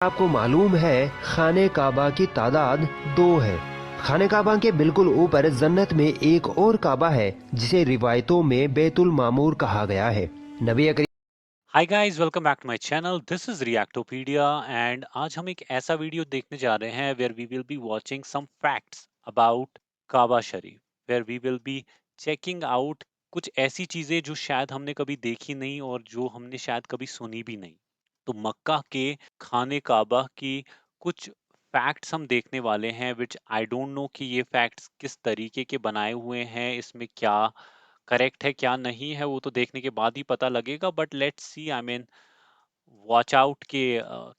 आपको मालूम है खाने काबा की तादाद 2 है। खाने काबा के बिल्कुल ऊपर जन्नत में एक और काबा है जिसे रिवायतों में बैतुल मामूर कहा गया है। नबी अकरीम hi guys, welcome back to my channel. This is Reactopedia and आज हम एक ऐसा वीडियो देखने जा रहे हैं where we will be watching some facts about Kaaba शरीफ, where we will be checking out कुछ ऐसी चीजें जो शायद हमने कभी देखी नहीं और जो हमने शायद कभी सुनी भी नहीं। तो मक्का के खाने काबा की कुछ फैक्ट्स हम देखने वाले हैं, विच आई डोंट नो कि ये फैक्ट्स किस तरीके के बनाए हुए हैं, इसमें क्या करेक्ट है क्या नहीं है वो तो देखने के बाद ही पता लगेगा। But let's see, I mean watch out के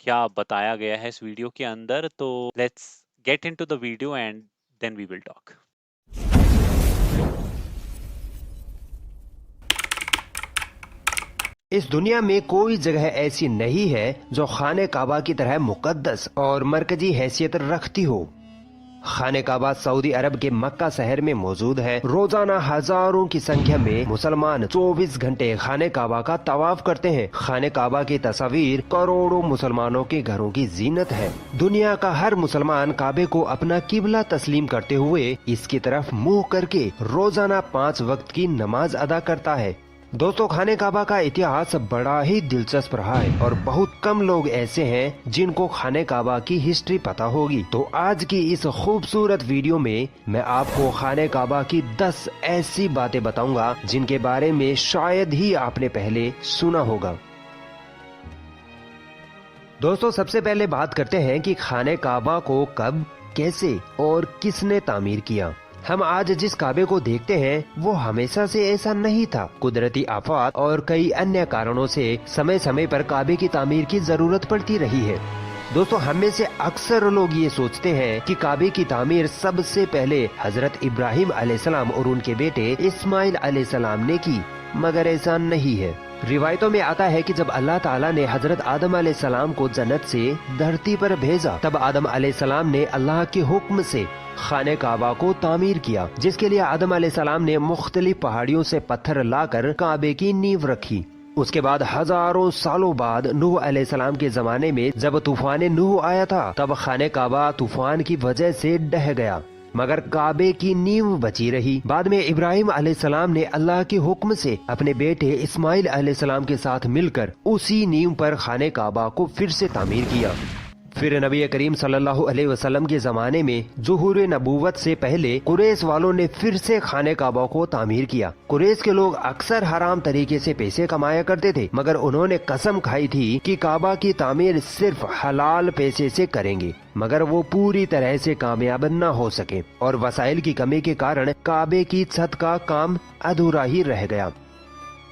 क्या बताया गया है इस वीडियो के अंदर। तो let's get into the video and then we will talk. इस दुनिया में कोई जगह ऐसी नहीं है जो खाने काबा की तरह मुकद्दस और मरकजी हैसियत रखती हो। खाने काबा सऊदी अरब के मक्का शहर में मौजूद है। रोजाना हजारों की संख्या में मुसलमान 24 घंटे खाने काबा का तवाफ करते हैं। खाने काबा की तस्वीर करोड़ों मुसलमानों के घरों की जीनत है। दुनिया का हर मुसलमान काबे को अपना किबला तस्लीम करते हुए इसकी तरफ मुंह करके रोजाना 5 वक्त की नमाज अदा करता है। दोस्तों, खाने काबा का इतिहास बड़ा ही दिलचस्प रहा है और बहुत कम लोग ऐसे हैं जिनको खाने काबा की हिस्ट्री पता होगी। तो आज की इस खूबसूरत वीडियो में मैं आपको खाने काबा की 10 ऐसी बातें बताऊंगा जिनके बारे में शायद ही आपने पहले सुना होगा। दोस्तों, सबसे पहले बात करते हैं कि खाने काबा को कब, कैसे और किसने तामीर किया। हम आज जिस काबे को देखते हैं वो हमेशा से ऐसा नहीं था। कुदरती आफात और कई अन्य कारणों से समय समय पर काबे की तामीर की जरूरत पड़ती रही है। दोस्तों, हम में से अक्सर लोग ये सोचते हैं कि काबे की तामीर सबसे पहले हजरत इब्राहिम अलैहिस्सलाम और उनके बेटे इस्माइल अलैहिस्सलाम ने की, मगर ऐसा नहीं है। रिवायतों में आता है कि जब अल्लाह ताला ने हजरत आदम अलैहिस्सलाम को जन्नत से धरती पर भेजा, तब आदम अलैहिस्सलाम ने अल्लाह के हुक्म से खाने काबा को तामीर किया, जिसके लिए आदम अलैहिस्सलाम ने मुख्तलिफ पहाड़ियों से पत्थर लाकर काबे की नींव रखी। उसके बाद हजारों सालों बाद नूह अलैहिस्सलाम के जमाने में जब तूफान नूह आया था, तब खाने काबा तूफान की वजह से ढह गया, मगर काबे की नींव बची रही। बाद में इब्राहिम अलैहिस्सलाम ने अल्लाह के हुक्म से अपने बेटे इस्माइल अलैहिस्सलाम के साथ मिलकर उसी नींव पर खाने काबा को फिर से तामीर किया। फिर नबी करीम सल्लल्लाहु अलैहि वसल्लम के जमाने में ज़ुहूर नबूवत से पहले कुरैश वालों ने फिर से खाने काबा को तामीर किया। कुरैश के लोग अक्सर हराम तरीके से पैसे कमाया करते थे, मगर उन्होंने कसम खाई थी कि काबा की तामीर सिर्फ हलाल पैसे से करेंगे, मगर वो पूरी तरह से कामयाब न हो सके और वसाइल की कमी के कारण काबे की छत का काम अधूरा ही रह गया।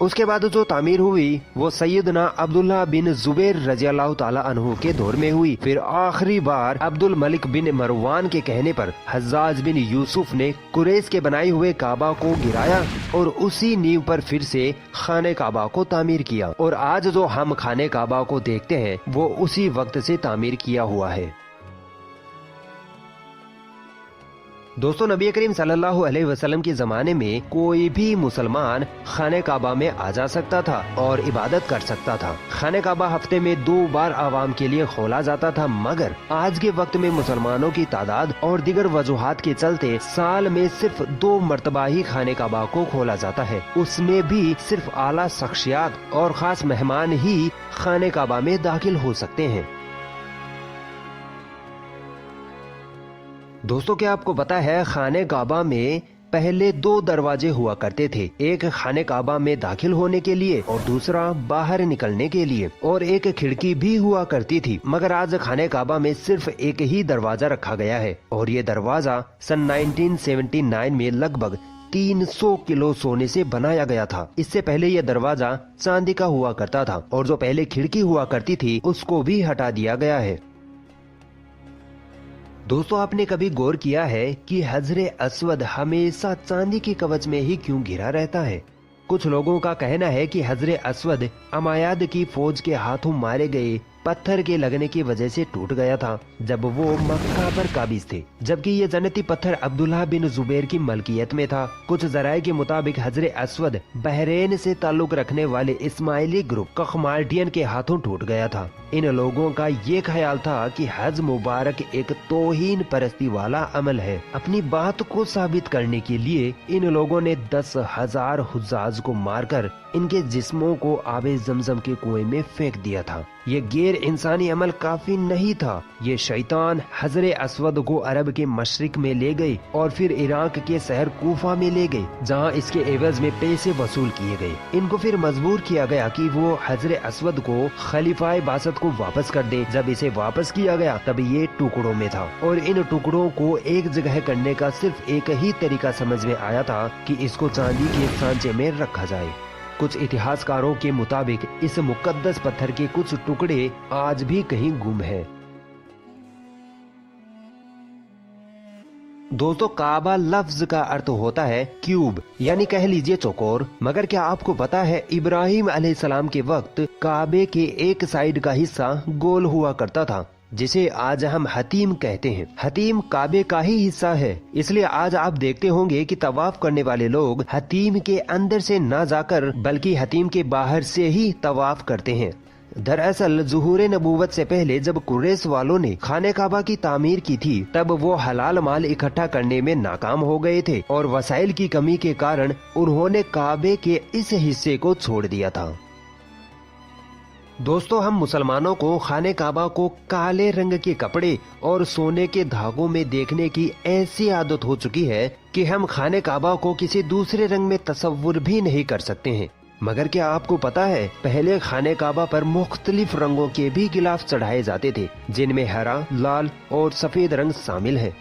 उसके बाद जो तामीर हुई वो सैयदना अब्दुल्ला बिन जुबैर रज़ियल्लाहु ताला अन्हु के दौर में हुई। फिर आखिरी बार अब्दुल मलिक बिन मरवान के कहने पर हज्जाज बिन यूसुफ ने कुरैश के बनाए हुए काबा को गिराया और उसी नींव पर फिर से खाने काबा को तामीर किया। और आज जो हम खाने काबा को देखते हैं वो उसी वक्त से तामीर किया हुआ है। दोस्तों, नबी करीम सल्लल्लाहु अलैहि वसल्लम के जमाने में कोई भी मुसलमान खाने काबा में आ जा सकता था और इबादत कर सकता था। खाने काबा हफ्ते में 2 बार आवाम के लिए खोला जाता था, मगर आज के वक्त में मुसलमानों की तादाद और दीगर वजूहात के चलते साल में सिर्फ 2 मरतबा ही खाने काबा को खोला जाता है। उसमें भी सिर्फ आला शख्सियात और खास मेहमान ही खाने काबा में दाखिल हो सकते हैं। दोस्तों, क्या आपको पता है खाने काबा में पहले 2 दरवाजे हुआ करते थे, एक खाने काबा में दाखिल होने के लिए और दूसरा बाहर निकलने के लिए, और एक खिड़की भी हुआ करती थी। मगर आज खाने काबा में सिर्फ एक ही दरवाजा रखा गया है और ये दरवाजा सन 1979 में लगभग 300 किलो सोने से बनाया गया था। इससे पहले यह दरवाजा चांदी का हुआ करता था और जो पहले खिड़की हुआ करती थी उसको भी हटा दिया गया है। दोस्तों, आपने कभी गौर किया है कि हजरे अस्वद हमेशा चांदी की कवच में ही क्यों घिरा रहता है? कुछ लोगों का कहना है कि हजरे अस्वद अमायाद की फौज के हाथों मारे गए पत्थर के लगने की वजह से टूट गया था जब वो मक्का पर काबिज थे, जबकि ये जन्नती पत्थर अब्दुल्लाह बिन जुबैर की मलकियत में था। कुछ जराये के मुताबिक हजरे असवद बहरेन से ताल्लुक रखने वाले इस्माइली ग्रुप कखमाल्टियन के हाथों टूट गया था। इन लोगों का ये ख्याल था कि हज मुबारक एक तौहीन परस्ती वाला अमल है। अपनी बात को साबित करने के लिए इन लोगों ने 10,000 हुज्जाज को मारकर इनके जिस्मों को आबे जमजम के कुएं में फेंक दिया था। ये गैर इंसानी अमल काफी नहीं था। ये शैतान हजरे असवद को अरब के मशरिक में ले गए और फिर इराक के शहर कूफा में ले गए, जहाँ इसके एवज में पैसे वसूल किए गए। इनको फिर मजबूर किया गया कि वो हजरे असवद को खलीफाए बासत को वापस कर दे। जब इसे वापस किया गया तब ये टुकड़ों में था और इन टुकड़ों को एक जगह करने का सिर्फ एक ही तरीका समझ में आया था कि इसको चांदी के सांचे में रखा जाए। कुछ इतिहासकारों के मुताबिक इस मुकद्दस पत्थर के कुछ टुकड़े आज भी कहीं गुम हैं। दोस्तों, काबा लफ्ज का अर्थ होता है क्यूब, यानी कह लीजिए चौकोर। मगर क्या आपको पता है इब्राहिम अलैहिस्सलाम के वक्त काबे के एक साइड का हिस्सा गोल हुआ करता था, जिसे आज हम हतीम कहते हैं। हतीम काबे का ही हिस्सा है, इसलिए आज आप देखते होंगे कि तवाफ करने वाले लोग हतीम के अंदर से न जाकर बल्कि हतीम के बाहर से ही तवाफ करते हैं। दरअसल ज़ुहूर नबूवत से पहले जब कुरैश वालों ने खाने काबा की तामीर की थी, तब वो हलाल माल इकट्ठा करने में नाकाम हो गए थे और वसाइल की कमी के कारण उन्होंने काबे के इस हिस्से को छोड़ दिया था। दोस्तों, हम मुसलमानों को खाने काबा को काले रंग के कपड़े और सोने के धागों में देखने की ऐसी आदत हो चुकी है कि हम खाने काबा को किसी दूसरे रंग में तस्वुर भी नहीं कर सकते हैं। मगर क्या आपको पता है, पहले खाने काबा पर मुख्तलिफ रंगों के भी गिलाफ चढ़ाए जाते थे, जिनमें हरा, लाल और सफेद रंग शामिल है।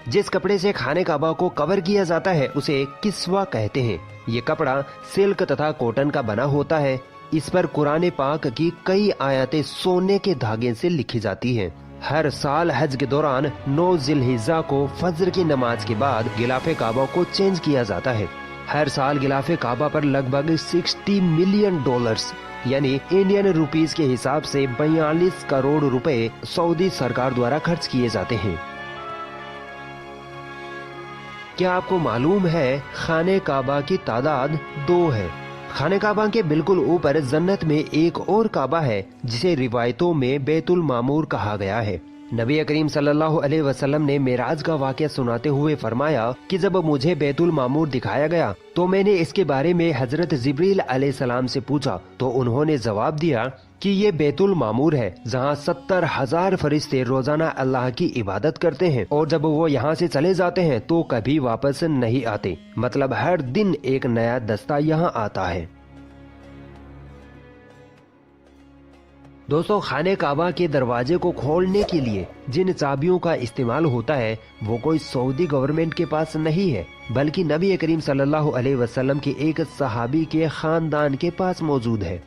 जिस कपड़े से खाने काबा को कवर किया जाता है उसे किस्वा कहते हैं। ये कपड़ा सिल्क तथा कॉटन का बना होता है। इस पर कुरान पाक की कई आयतें सोने के धागे से लिखी जाती हैं। हर साल हज के दौरान 9 जिलहिज्जा को फजर की नमाज के बाद गिलाफे काबा को चेंज किया जाता है। हर साल गिलाफे काबा पर लगभग $60 मिलियन यानी इंडियन रुपीस के हिसाब से 42 करोड़ रुपए सऊदी सरकार द्वारा खर्च किए जाते हैं। क्या आपको मालूम है खाने काबा की तादाद 2 है। खाने काबा के बिल्कुल ऊपर जन्नत में एक और काबा है जिसे रिवायतों में बैतुल मामूर कहा गया है। नबी करीम सल्लल्लाहु अलैहि वसल्लम ने मेराज का वाक़या सुनाते हुए फरमाया कि जब मुझे बैतुल मामूर दिखाया गया तो मैंने इसके बारे में हजरत जिब्रील अलैहिस्सलाम से पूछा तो उन्होंने जवाब दिया कि ये बैतुल मामूर है जहाँ 70,000 फरिश्ते रोजाना अल्लाह की इबादत करते हैं और जब वो यहाँ से चले जाते हैं तो कभी वापस नहीं आते। मतलब हर दिन एक नया दस्ता यहाँ आता है। दोस्तों, खाने काबा के दरवाजे को खोलने के लिए जिन चाबियों का इस्तेमाल होता है वो कोई सऊदी गवर्नमेंट के पास नहीं है, बल्कि नबी करीम सल्लल्लाहु अलैहि वसल्लम के एक सहाबी के खानदान के पास मौजूद है।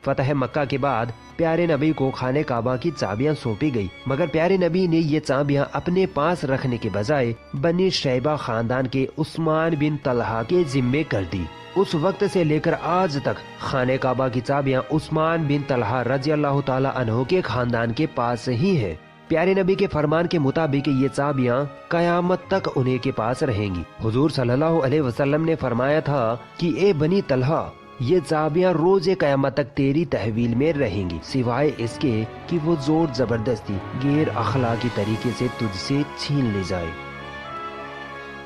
फतह मक्का के बाद प्यारे नबी को खाने काबा की चाबियां सौंपी गई, मगर प्यारे नबी ने ये चाबियां अपने पास रखने के बजाय बनी शैबा खानदान के उस्मान बिन तलहा के जिम्मे कर दी। उस वक्त से लेकर आज तक खाने काबा की चाबियां उस्मान बिन तलहा रजी अल्लाह ताला अन्हु के खानदान के पास ही है। प्यारे नबी के फरमान के मुताबिक ये चाबियां कयामत तक उन्हीं के पास रहेंगी। हुजूर सल्लल्लाहु अलैहि वसल्लम ने फरमाया था कि ए बनी तलहा, ये चाबियां रोजे कयामत तक तेरी तहवील में रहेंगी, सिवाय इसके कि वो जोर जबरदस्ती गैर अखलाकी तरीके से तुझसे छीन ले जाए।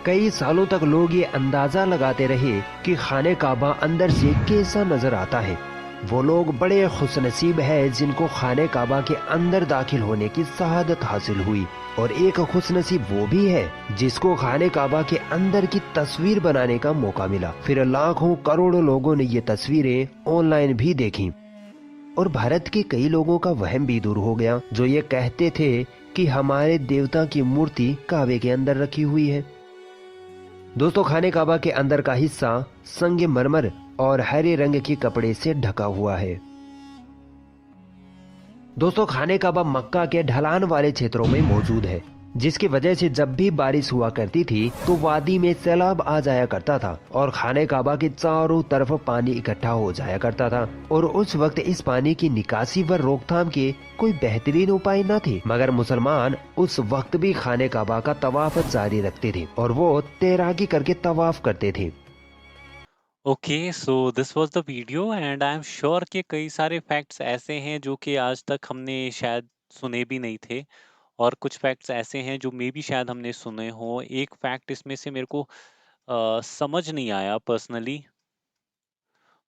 कई सालों तक लोग ये अंदाजा लगाते रहे कि खाने काबा अंदर से कैसा नजर आता है। वो लोग बड़े खुशनसीब है जिनको खाने काबा के अंदर दाखिल होने की शहादत हासिल हुई, और एक खुशनसीब वो भी है जिसको खाने काबा के अंदर की तस्वीर बनाने का मौका मिला। फिर लाखों करोड़ों लोगों ने ये तस्वीरें ऑनलाइन भी देखी और भारत के कई लोगों का वहम भी दूर हो गया जो ये कहते थे कि हमारे देवता की मूर्ति काबे के अंदर रखी हुई है। दोस्तों, खाने काबा के अंदर का हिस्सा संगे मरमर और हरे रंग के कपड़े से ढका हुआ है। दोस्तों, खाने काबा मक्का के ढलान वाले क्षेत्रों में मौजूद है। जिसकी वजह से जब भी बारिश हुआ करती थी तो वादी में सैलाब आ जाया करता था और खाने काबा के चारों तरफ पानी इकट्ठा हो जाया करता था। और उस वक्त इस पानी की निकासी व रोकथाम के कोई बेहतरीन उपाय न थे, मगर मुसलमान उस वक्त भी खाने काबा का तवाफ जारी रखते थे और वो तैराकी करके तवाफ करते थे। Okay, so this was the video and I am sure कि कई सारे फैक्ट्स ऐसे हैं जो कि आज तक हमने शायद सुने भी नहीं थे, और कुछ फैक्ट्स ऐसे हैं जो मे बी शायद हमने सुने हो। एक फैक्ट इसमें से मेरे को समझ नहीं आया पर्सनली,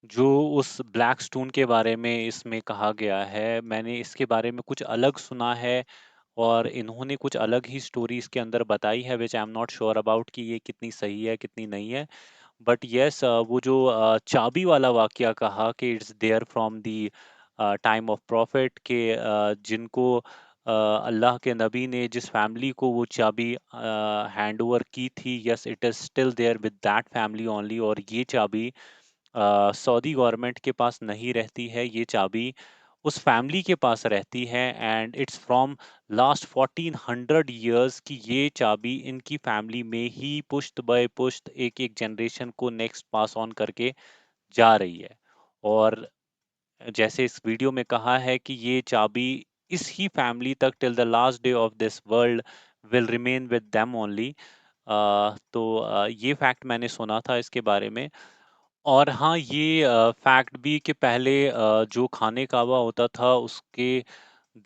जो उस ब्लैक स्टोन के बारे में इसमें कहा गया है। मैंने इसके बारे में कुछ अलग सुना है और इन्होंने कुछ अलग ही स्टोरी इसके अंदर बताई है, which I am not sure about कि ये कितनी सही है कितनी नहीं है। बट यस, वो जो चाबी वाला वाकया कहा कि it's there from the time of prophet, के जिनको अल्लाह के नबी ने जिस फैमिली को वो चाबी हैंड ओवर की थी, yes it is still there with that family only. और ये चाबी सऊदी गवर्नमेंट के पास नहीं रहती है, ये चाबी उस फैमिली के पास रहती है। And it's from last 1400 years की ये चाबी इनकी फैमिली में ही पुश्त बाय पुश्त एक एक जनरेशन को नेक्स्ट पास ऑन करके जा रही है। और जैसे इस वीडियो में कहा है कि ये चाबी इस ही फैमिली तक till the last day of this world will remain with them only. तो ये फैक्ट मैंने सुना था इसके बारे में। और हाँ, ये फैक्ट भी कि पहले जो खाने काबा होता था उसके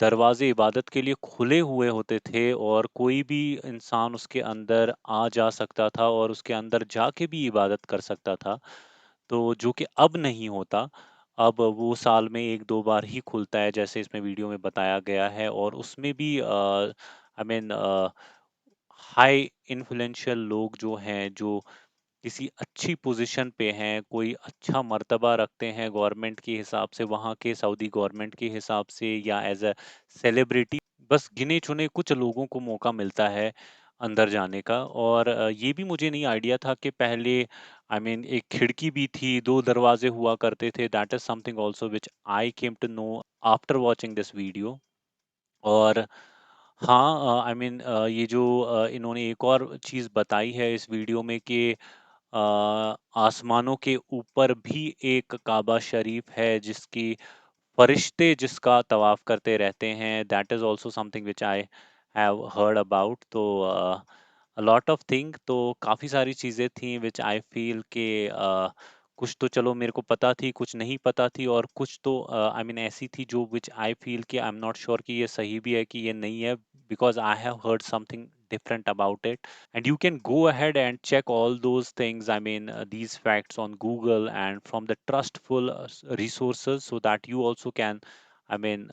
दरवाजे इबादत के लिए खुले हुए होते थे और कोई भी इंसान उसके अंदर आ जा सकता था और उसके अंदर जाके भी इबादत कर सकता था। तो जो कि अब नहीं होता। अब वो साल में 1-2 बार ही खुलता है, जैसे इसमें वीडियो में बताया गया है। और उसमें भी आई मीन हाई इन्फ्लुएंशियल लोग जो हैं, जो किसी अच्छी पोजीशन पे हैं, कोई अच्छा मर्तबा रखते हैं गवर्नमेंट के हिसाब से, वहाँ के सऊदी गवर्नमेंट के हिसाब से, या एज़ अ सेलिब्रिटी, बस गिने-चुने कुछ लोगों को मौका मिलता है अंदर जाने का। और ये भी मुझे नहीं आइडिया था कि पहले आई मीन एक खिड़की भी थी, 2 दरवाजे हुआ करते थे। That is something also which I came to know after watching this video. और हाँ, आई मीन ये जो इन्होंने एक और चीज़ बताई है इस वीडियो में कि आसमानों के ऊपर भी एक काबा शरीफ है जिसकी फरिश्ते जिसका तवाफ करते रहते हैं। That is also something which I have heard about. तो अ लॉट ऑफ थिंग, तो काफ़ी सारी चीज़ें थी विच आई फील के कुछ तो चलो मेरे को पता थी, कुछ नहीं पता थी, और कुछ तो आई मीन ऐसी थी जो विच आई फील कि आई एम नॉट श्योर कि ये सही भी है कि ये नहीं है, because I have heard something different about it. And you can go ahead and check all those things, I mean these facts on Google and from the trustful resources, so that you also can I mean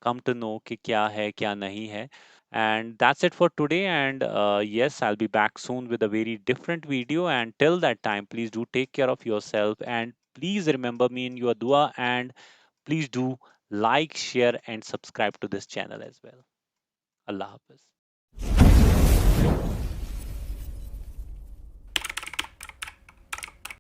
come to know कि क्या है क्या नहीं है। And that's it for today, and yes, I'll be back soon with a very different video, and till that time please do take care of yourself, and please remember me in your dua, and please do like, share and subscribe to this channel as well. Allah Hafiz.